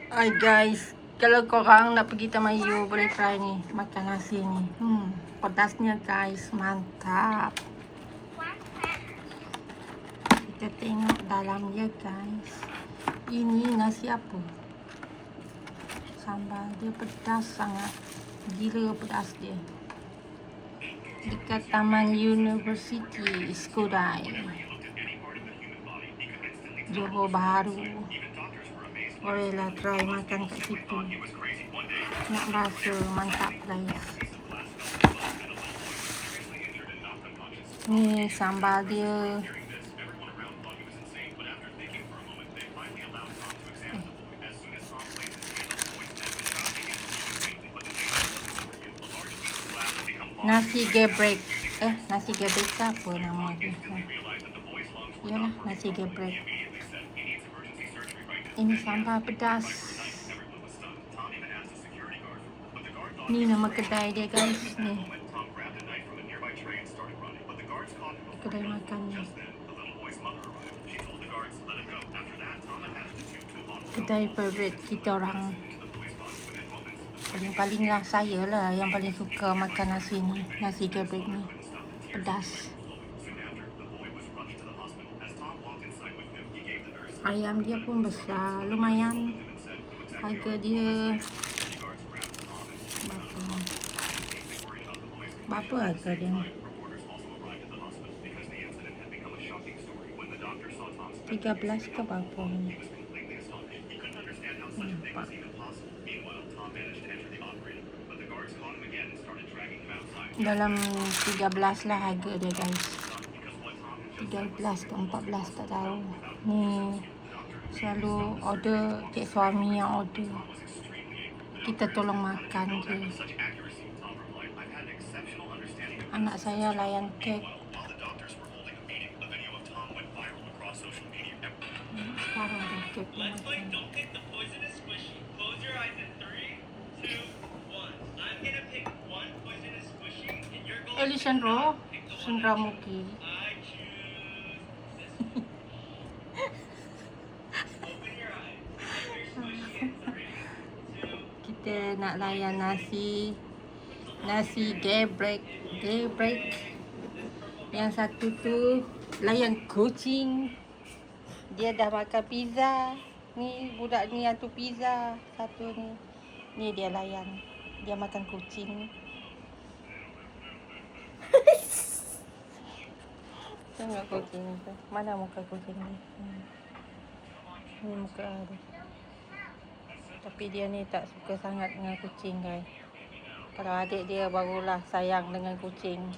Ay guys, kalau korang nak pergi Taman You boleh try ni, makan nasi ni. Pedasnya guys, mantap. Kita tengok dalam dia guys. Ini nasi apa? Sambal dia pedas sangat. Gila pedas dia. Dekat Taman University Skudai, Johor Bahru. Bolehlah try makan kat situ. Nak rasa mantap guys. Ni sambal dia. Nasi gebrek. Nasi gebrek apa nama dia? Yalah, nasi gebrek. Ini sambal pedas. Ni nama kedai dia guys. Ni kedai makan ni. Kedai favourite kita orang. Paling lah saya lah yang paling suka makan nasi ni. Nasi gebrek ni pedas. Ayam dia pun besar, lumayan. Harga dia berapa harga dia ni? 13 ke berapa ni? Nampak. Dalam 13 lah harga dia guys. 13 ke 14 tak tahu. Ni selalu order, cik suami yang order. Kita tolong makan je. Anak saya layan kek. Sekarang dah kek makan. Alessandro Sundramuki. Kita nak layan nasi gebrek. Yang satu tu layan kucing. Dia dah makan pizza. Ni budak ni yang tu pizza. Satu ni. Ni dia layan. Dia makan kucing. Tengok kucing tu. Mana muka kucing ni? Ni muka dia. Tapi dia ni tak suka sangat dengan kucing guys. Kalau adik dia barulah sayang dengan kucing.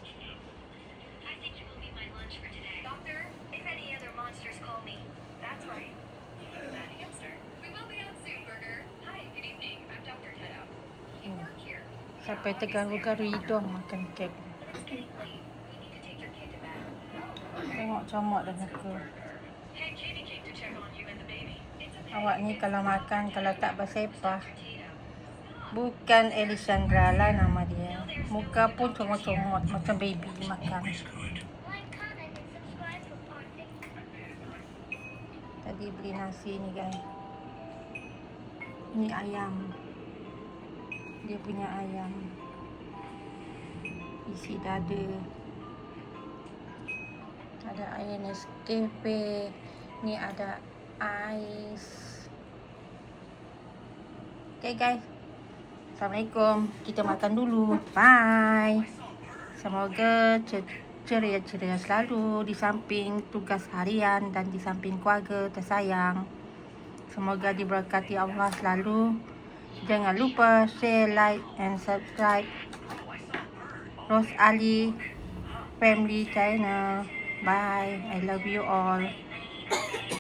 Sampai tergaru-garu hidung makan kek. Tengok comot dah muka. Awak ni kalau makan, kalau tak bersepah. Bukan Alessandra lah nama dia. Muka pun comot-comot macam baby makan. Tadi beli nasi ni guys. Ni ayam. Dia punya ayam. Isi dada. Ada air Nescafe. Ni ada ais. Okay guys. Assalamualaikum. Kita makan dulu. Bye. Semoga ceria-ceria selalu di samping tugas harian dan di samping keluarga tersayang. Semoga diberkati Allah selalu. Jangan lupa share, like and subscribe Ros Ali Family Channel. Bye. I love you all.